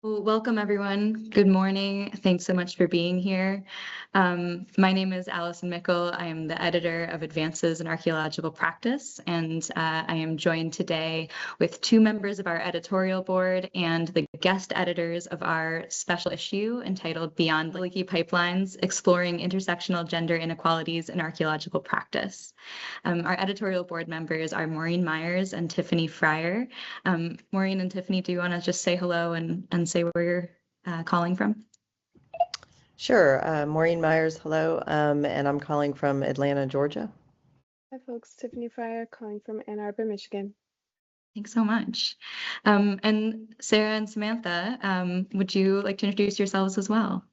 Well, welcome everyone. Good morning. Thanks so much for being here. My name is Allison Mickle. I am the editor of Advances in Archaeological Practice, and I am joined today with two members of our editorial board and the guest editors of our special issue entitled Beyond Leaky Pipelines, Exploring Intersectional Gender Inequalities in Archaeological Practice. Our editorial board members are Maureen Myers and Tiffany Fryer. Maureen and Tiffany, do you want to just say hello and say where you're calling from? Sure. Maureen Myers, hello, and I'm calling from Atlanta, Georgia. Hi folks, Tiffany Fryer calling from Ann Arbor, Michigan. Thanks so much. And Sarah and Samantha, would you like to introduce yourselves as well?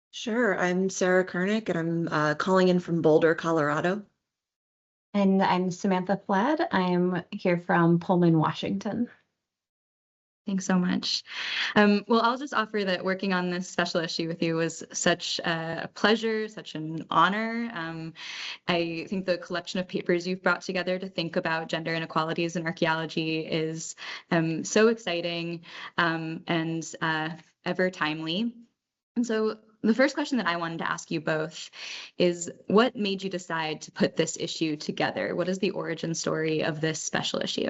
Sure, I'm Sarah Kurnick, and I'm calling in from Boulder, Colorado. And I'm Samantha Fladd. I'm here from Pullman, Washington. Thanks so much. Well, I'll just offer that working on this special issue with you was such a pleasure, such an honor. I think the collection of papers you've brought together to think about gender inequalities in archaeology is so exciting and ever timely. And so the first question that I wanted to ask you both is, what made you decide to put this issue together? What is the origin story of this special issue?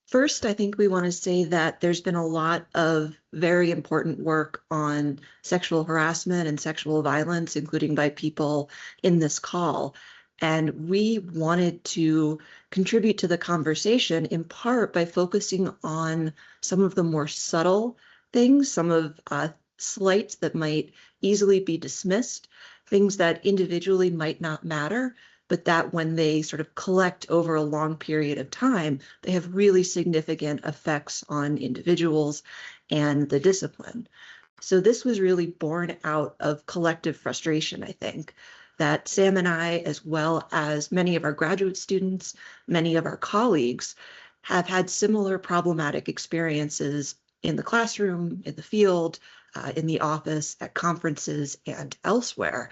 First, I think we want to say that there's been a lot of very important work on sexual harassment and sexual violence, including by people in this call. And we wanted to contribute to the conversation in part by focusing on some of the more subtle things, some of slights that might easily be dismissed, things that individually might not matter, but that when they sort of collect over a long period of time, they have really significant effects on individuals and the discipline. So this was really born out of collective frustration, I think, that Sam and I, as well as many of our graduate students, many of our colleagues, have had similar problematic experiences in the classroom, in the field, in the office, at conferences, and elsewhere.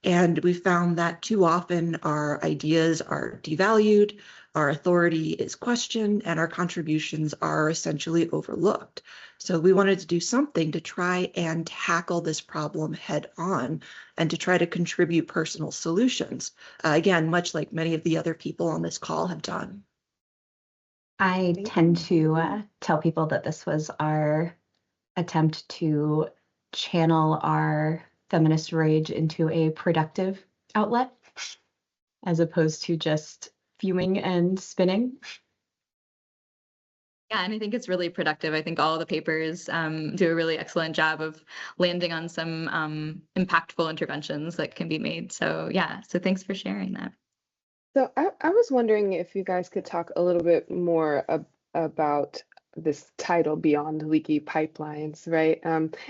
And we found that too often our ideas are devalued, our authority is questioned, and our contributions are essentially overlooked. So we wanted to do something to try and tackle this problem head on and to try to contribute personal solutions. Again, much like many of the other people on this call have done. I tend to tell people that this was our attempt to channel our feminist rage into a productive outlet, as opposed to just fuming and spinning. Yeah, and I think it's really productive. I think all the papers do a really excellent job of landing on some impactful interventions that can be made. So yeah, so thanks for sharing that. So I was wondering if you guys could talk a little bit more about this title, Beyond Leaky Pipelines, right?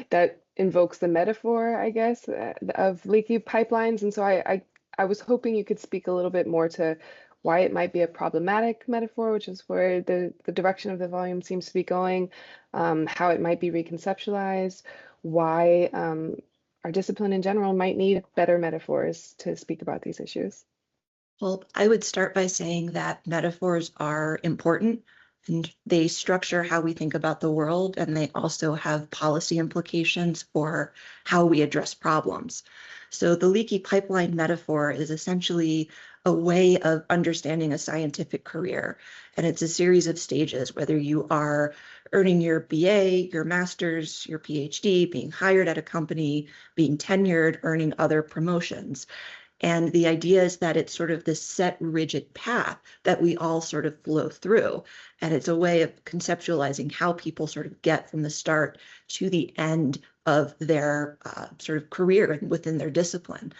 That invokes the metaphor, I guess, of leaky pipelines. And so I was hoping you could speak a little bit more to why it might be a problematic metaphor, which is where the direction of the volume seems to be going, how it might be reconceptualized, why our discipline in general might need better metaphors to speak about these issues. Well, I would start by saying that metaphors are important and they structure how we think about the world, and they also have policy implications for how we address problems. So the leaky pipeline metaphor is essentially a way of understanding a scientific career. And it's a series of stages, whether you are earning your BA, your master's, your PhD, being hired at a company, being tenured, earning other promotions. And the idea is that it's sort of this set, rigid path that we all sort of flow through. And it's a way of conceptualizing how people sort of get from the start to the end of their sort of career within their discipline.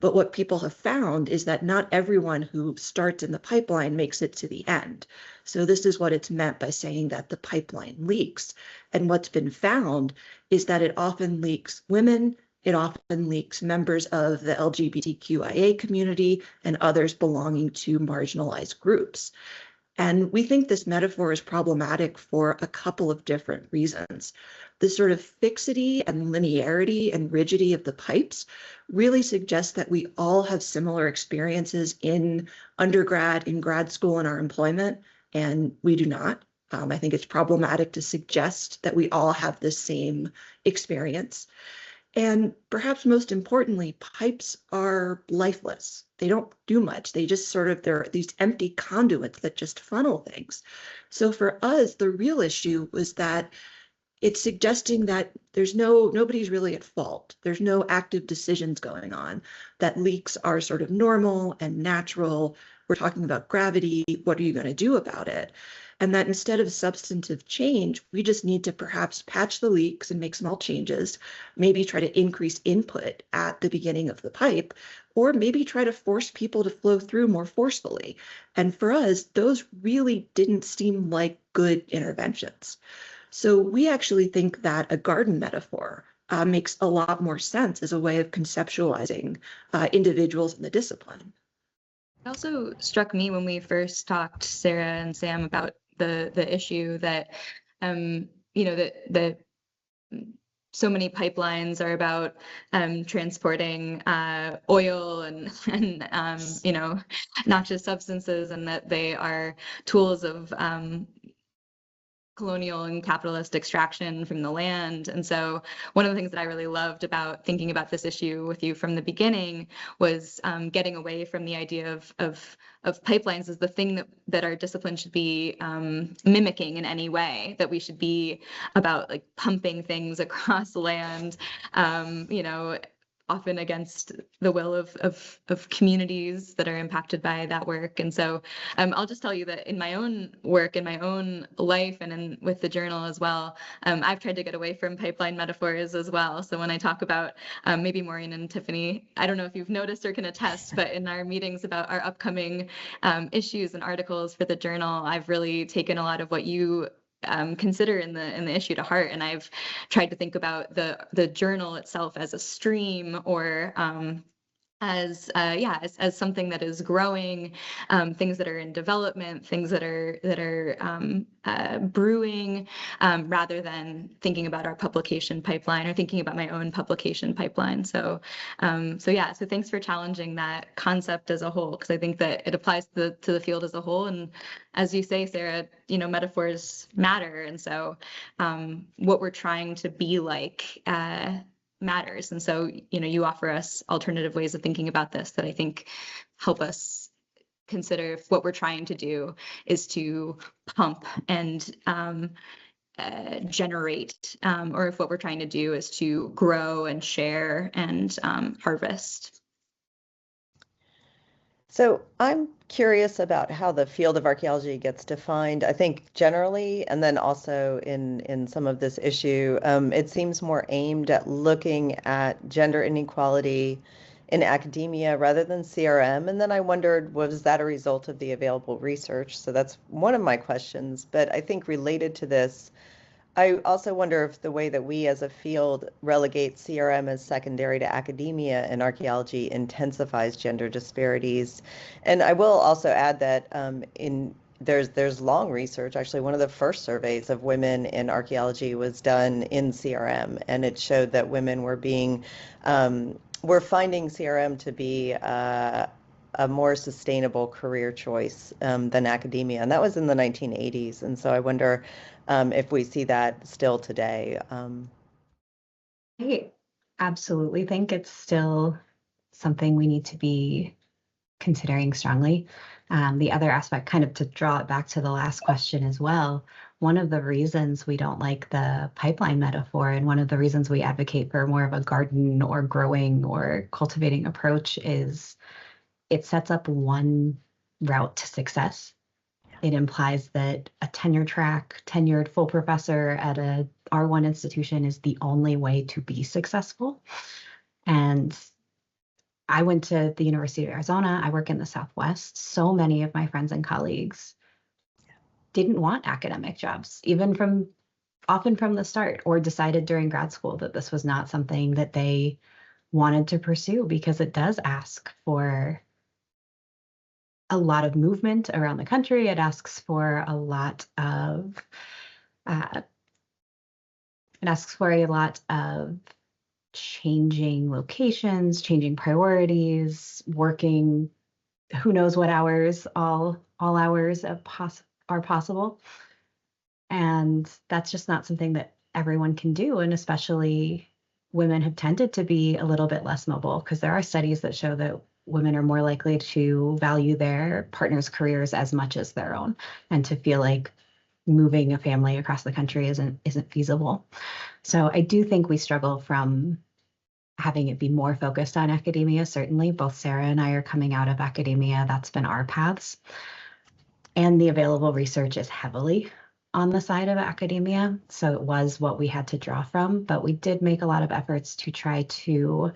But what people have found is that not everyone who starts in the pipeline makes it to the end. So this is what it's meant by saying that the pipeline leaks. And what's been found is that it often leaks women, it often leaks members of the LGBTQIA community and others belonging to marginalized groups. And we think this metaphor is problematic for a couple of different reasons. The sort of fixity and linearity and rigidity of the pipes really suggests that we all have similar experiences in undergrad, in grad school, in our employment, and we do not. I think it's problematic to suggest that we all have the same experience. And perhaps most importantly, pipes are lifeless. They don't do much. They just they're these empty conduits that just funnel things. So for us, the real issue was that it's suggesting that nobody's really at fault. There's no active decisions going on, that leaks are sort of normal and natural. We're talking about gravity. What are you going to do about it? And that instead of substantive change, we just need to perhaps patch the leaks and make small changes, maybe try to increase input at the beginning of the pipe, or maybe try to force people to flow through more forcefully. And for us, those really didn't seem like good interventions. So we actually think that a garden metaphor makes a lot more sense as a way of conceptualizing individuals in the discipline. It also struck me when we first talked, Sarah and Sam, about the issue that, that so many pipelines are about transporting oil and noxious substances, and that they are tools of colonial and capitalist extraction from the land. And so one of the things that I really loved about thinking about this issue with you from the beginning was getting away from the idea of pipelines as the thing that our discipline should be mimicking in any way, that we should be about like pumping things across land, often against the will of communities that are impacted by that work. And so I'll just tell you that in my own work, in my own life, and with the journal as well, I've tried to get away from pipeline metaphors as well. So when I talk about maybe Maureen and Tiffany, I don't know if you've noticed or can attest, but in our meetings about our upcoming issues and articles for the journal, I've really taken a lot of what you consider in the issue to heart, and I've tried to think about the journal itself as a stream, or as something that is growing, things that are in development, things that are brewing, rather than thinking about our publication pipeline or thinking about my own publication pipeline. So thanks for challenging that concept as a whole, because I think that it applies to the field as a whole. And as you say, Sarah, metaphors matter, and so what we're trying to be like matters. And so, you offer us alternative ways of thinking about this that I think help us consider if what we're trying to do is to pump and generate, or if what we're trying to do is to grow and share and harvest. So I'm curious about how the field of archaeology gets defined. I think generally, and then also in some of this issue, it seems more aimed at looking at gender inequality in academia rather than CRM. And then I wondered, was that a result of the available research? So that's one of my questions. But I think related to this, I also wonder if the way that we as a field relegate CRM as secondary to academia in archaeology intensifies gender disparities. And I will also add that there's long research. Actually, one of the first surveys of women in archaeology was done in CRM, and it showed that women were finding CRM to be a more sustainable career choice than academia, and that was in the 1980s. And so I wonder if we see that still today. I absolutely think it's still something we need to be considering strongly. The other aspect, kind of to draw it back to the last question as well, one of the reasons we don't like the pipeline metaphor, and one of the reasons we advocate for more of a garden or growing or cultivating approach, is it sets up one route to success. It implies that a tenure track, tenured full professor at a R1 institution is the only way to be successful. And I went to the University of Arizona. I work in the Southwest. So many of my friends and colleagues didn't want academic jobs, often from the start, or decided during grad school that this was not something that they wanted to pursue, because it does ask for a lot of movement around the country. It asks for a lot of changing locations, changing priorities, working who knows what hours, all hours are possible. And that's just not something that everyone can do. And especially women have tended to be a little bit less mobile, because there are studies that show that women are more likely to value their partner's careers as much as their own, and to feel like moving a family across the country isn't feasible. So I do think we struggle from having it be more focused on academia. Certainly, both Sarah and I are coming out of academia. That's been our paths. And the available research is heavily on the side of academia. So it was what we had to draw from, but we did make a lot of efforts to try to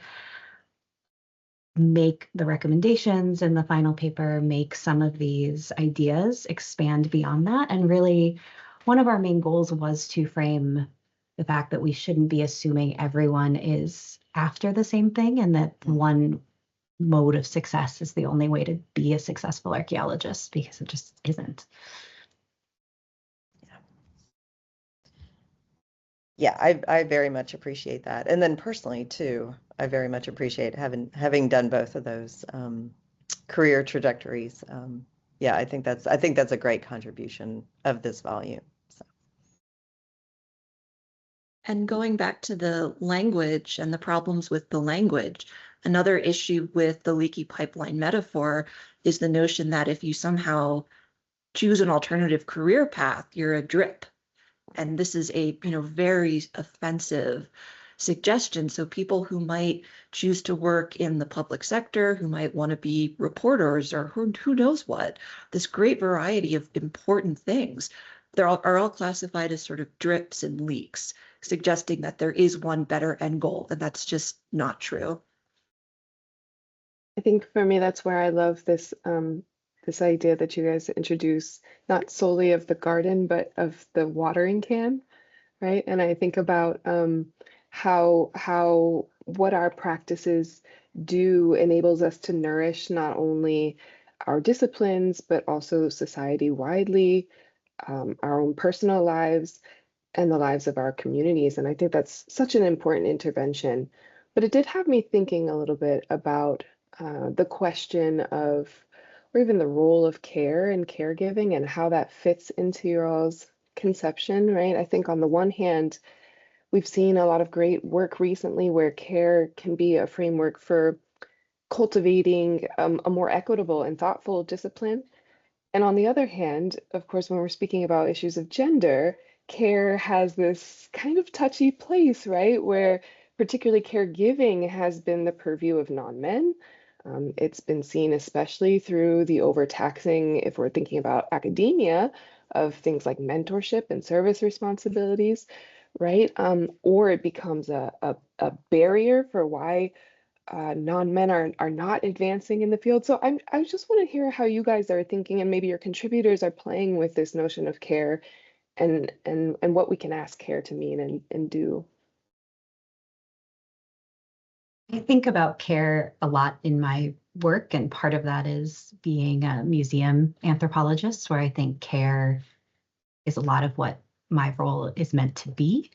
make the recommendations in the final paper, make some of these ideas expand beyond that. And really, one of our main goals was to frame the fact that we shouldn't be assuming everyone is after the same thing, and that one mode of success is the only way to be a successful archaeologist, because it just isn't. Yeah, I very much appreciate that. And then personally too, I very much appreciate having done both of those career trajectories. Yeah, I think that's a great contribution of this volume. So. And going back to the language and the problems with the language, another issue with the leaky pipeline metaphor is the notion that if you somehow choose an alternative career path, you're a drip. And this is a very offensive suggestion. So people who might choose to work in the public sector, who might want to be reporters, or who knows what, this great variety of important things, are all classified as sort of drips and leaks, suggesting that there is one better end goal, and that's just not true. I think for me, that's where I love this this idea that you guys introduce, not solely of the garden, but of the watering can, right? And I think about how what our practices do enables us to nourish not only our disciplines, but also society widely, our own personal lives, and the lives of our communities. And I think that's such an important intervention. But it did have me thinking a little bit about the question of, or even the role of care and caregiving, and how that fits into your all's conception, right? I think on the one hand, we've seen a lot of great work recently where care can be a framework for cultivating a more equitable and thoughtful discipline. And on the other hand, of course, when we're speaking about issues of gender, care has this kind of touchy place, right? Where particularly caregiving has been the purview of non-men. It's been seen especially through the overtaxing, if we're thinking about academia, of things like mentorship and service responsibilities, right? Or it becomes a barrier for why non-men are not advancing in the field. So I just want to hear how you guys are thinking, and maybe your contributors are playing with this notion of care, and what we can ask care to mean and do. I think about care a lot in my work, and part of that is being a museum anthropologist, where I think care is a lot of what my role is meant to be.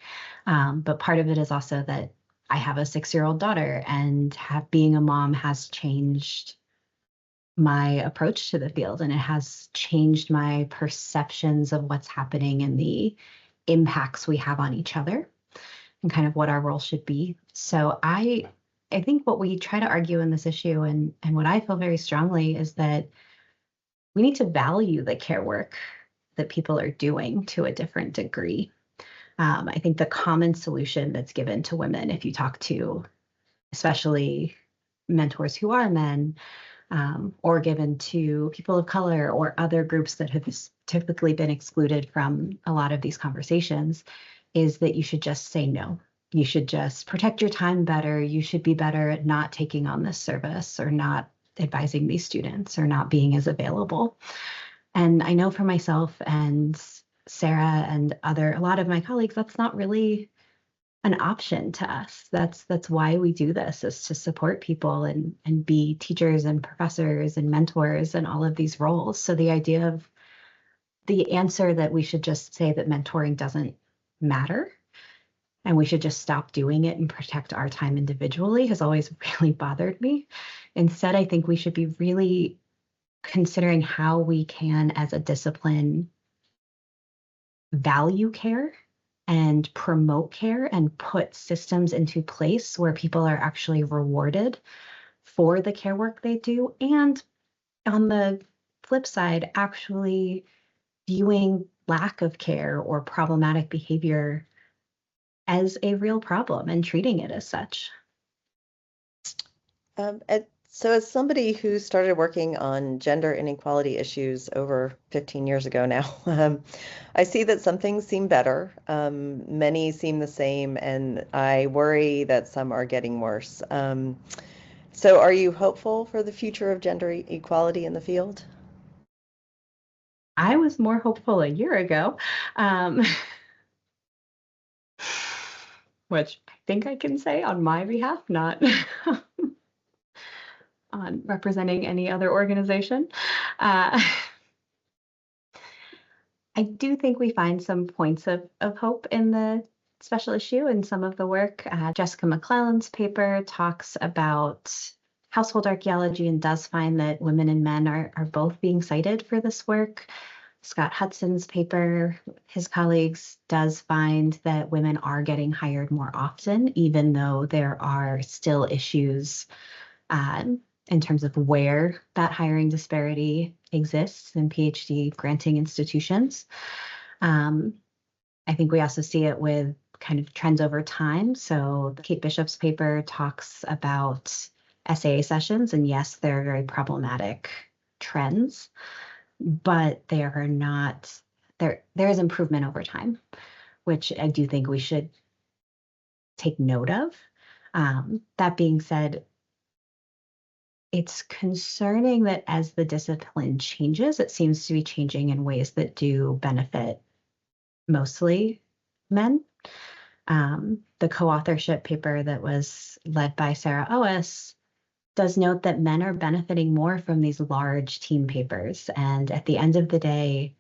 But part of it is also that I have a 6-year-old daughter, and being a mom has changed my approach to the field, and it has changed my perceptions of what's happening and the impacts we have on each other, and kind of what our role should be. So I think what we try to argue in this issue, and what I feel very strongly, is that we need to value the care work that people are doing to a different degree. I think the common solution that's given to women, if you talk to especially mentors who are men, or given to people of color or other groups that have typically been excluded from a lot of these conversations, is that you should just say no. You should just protect your time better. You should be better at not taking on this service, or not advising these students, or not being as available. And I know for myself and Sarah and a lot of my colleagues, that's not really an option to us. That's why we do this, is to support people and be teachers and professors and mentors and all of these roles. So the idea of the answer that we should just say that mentoring doesn't matter and we should just stop doing it and protect our time individually has always really bothered me. Instead, I think we should be really considering how we can, as a discipline, value care and promote care and put systems into place where people are actually rewarded for the care work they do. And on the flip side, actually viewing lack of care or problematic behavior as a real problem and treating it as such. So as somebody who started working on gender inequality issues over 15 years ago now, I see that some things seem better, many seem the same, and I worry that some are getting worse. So are you hopeful for the future of gender equality in the field? I was more hopeful a year ago, which I think I can say on my behalf, not on representing any other organization. I do think we find some points of hope in the special issue and some of the work. Jessica McClellan's paper talks about household archaeology and does find that women and men are both being cited for this work. Scott Hudson's paper, his colleagues, does find that women are getting hired more often, even though there are still issues in terms of where that hiring disparity exists in PhD granting institutions. I think we also see it with kind of trends over time. So Kate Bishop's paper talks about SAA sessions, and yes, they're very problematic trends, but they are not, there is improvement over time, which I do think we should take note of. That being said, it's concerning that as the discipline changes, it seems to be changing in ways that do benefit mostly men. The co-authorship paper that was led by Sarah Oes does note that men are benefiting more from these large team papers. And at the end of the day,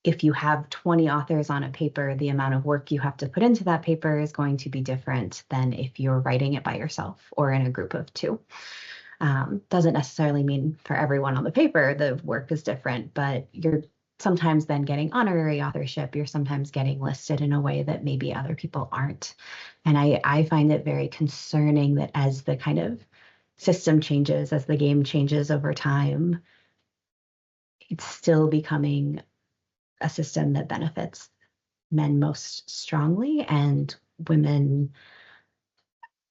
if you have 20 authors on a paper, the amount of work you have to put into that paper is going to be different than if you're writing it by yourself or in a group of two. Doesn't necessarily mean for everyone on the paper the work is different, but you're sometimes then getting honorary authorship. You're sometimes getting listed in a way that maybe other people aren't. And I find it very concerning that as the kind of system changes, as the game changes over time, it's still becoming a system that benefits men most strongly, and women,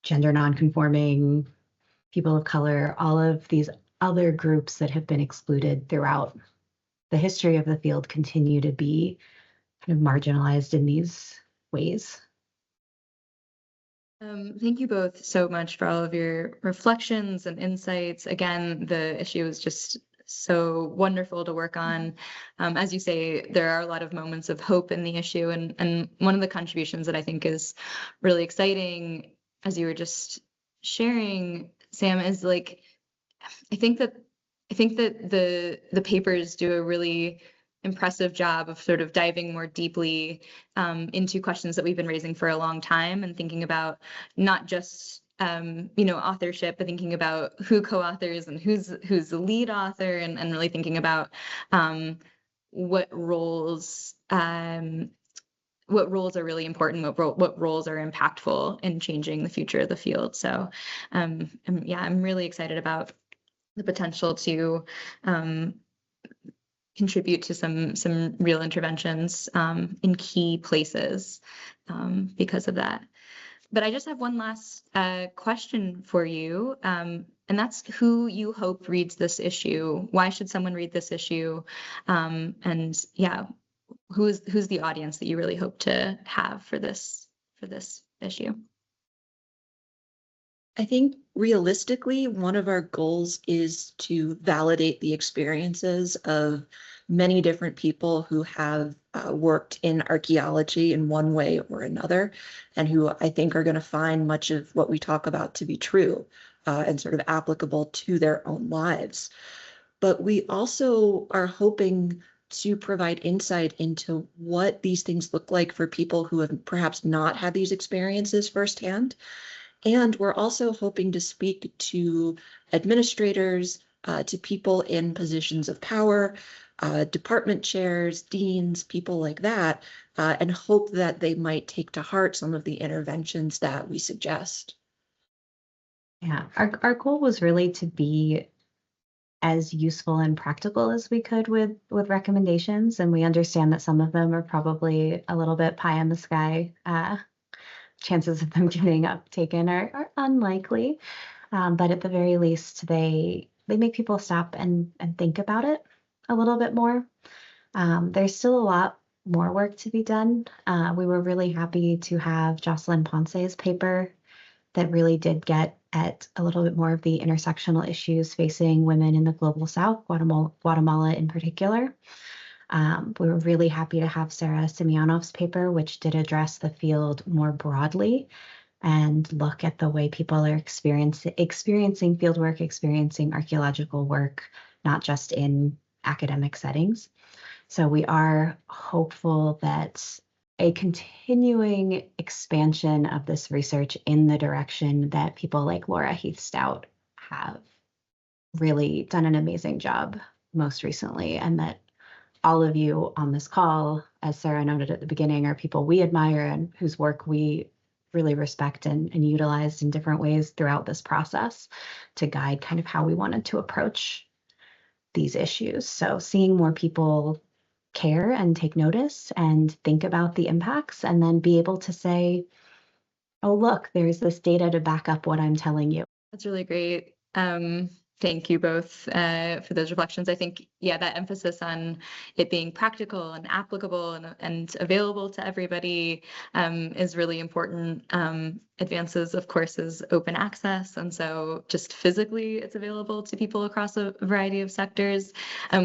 gender nonconforming, people of color, all of these other groups that have been excluded throughout the history of the field continue to be kind of marginalized in these ways. Thank you both so much for all of your reflections and insights. Again, the issue is just so wonderful to work on. As you say, there are a lot of moments of hope in the issue, and one of the contributions that I think is really exciting, as you were just sharing, Sam, is like I think that the papers do a really impressive job of sort of diving more deeply into questions that we've been raising for a long time, and thinking about not just authorship, but thinking about who co-authors and who's the lead author, and really thinking about what roles are really important, what roles are impactful in changing the future of the field. So I'm really excited about the potential to contribute to some real interventions in key places because of that. But I just have one last question for you, and that's who you hope reads this issue. Why should someone read this issue? And yeah, who's the audience that you really hope to have for this issue? I think realistically, one of our goals is to validate the experiences of many different people who have worked in archaeology in one way or another, and who I think are going to find much of what we talk about to be true and sort of applicable to their own lives. But we also are hoping to provide insight into what these things look like for people who have perhaps not had these experiences firsthand. And we're also hoping to speak to administrators, to people in positions of power department chairs, deans, people like that, and hope that they might take to heart some of the interventions that we suggest. Yeah, our goal was really to be as useful and practical as we could with recommendations, and we understand that some of them are probably a little bit pie in the sky. Chances of them getting taken are unlikely, but at the very least, they make people stop and think about it a little bit more. There's still a lot more work to be done. We were really happy to have Jocelyn Ponce's paper that really did get at a little bit more of the intersectional issues facing women in the global South, Guatemala in particular. We were really happy to have Sarah Semyonov's paper, which did address the field more broadly and look at the way people are experiencing fieldwork, experiencing archaeological work, not just in academic settings. So we are hopeful that a continuing expansion of this research in the direction that people like Laura Heath Stout have really done an amazing job most recently, and that all of you on this call, as Sarah noted at the beginning, are people we admire and whose work we really respect and utilized in different ways throughout this process to guide kind of how we wanted to approach these issues. So seeing more people care and take notice and think about the impacts, and then be able to say, oh, look, there's this data to back up what I'm telling you. That's really great. Thank you both for those reflections. I think, yeah, that emphasis on it being practical and applicable and available to everybody is really important. Advances, of course, is open access. And so just physically, it's available to people across a variety of sectors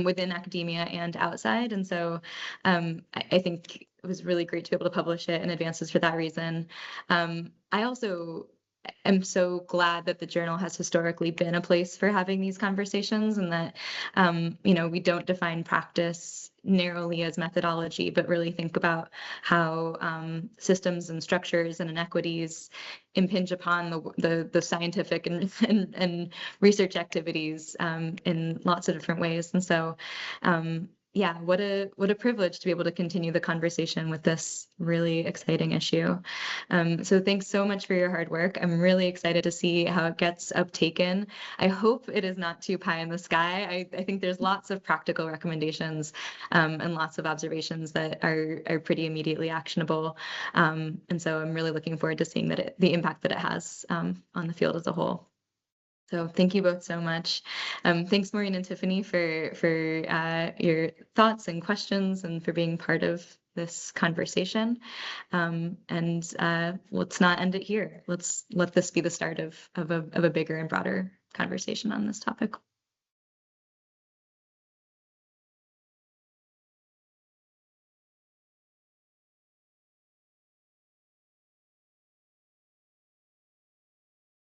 within academia and outside. And so I think it was really great to be able to publish it in Advances for that reason. I also am so glad that the journal has historically been a place for having these conversations, and that we don't define practice narrowly as methodology, but really think about how systems and structures and inequities impinge upon the scientific and research activities in lots of different ways. And so yeah, what a privilege to be able to continue the conversation with this really exciting issue. So thanks so much for your hard work. I'm really excited to see how it gets uptaken. I hope it is not too pie in the sky. I think there's lots of practical recommendations and lots of observations that are pretty immediately actionable. And so I'm really looking forward to seeing the impact that it has on the field as a whole. So thank you both so much. Thanks, Maureen and Tiffany, for your thoughts and questions and for being part of this conversation. And let's not end it here. Let's let this be the start of a bigger and broader conversation on this topic.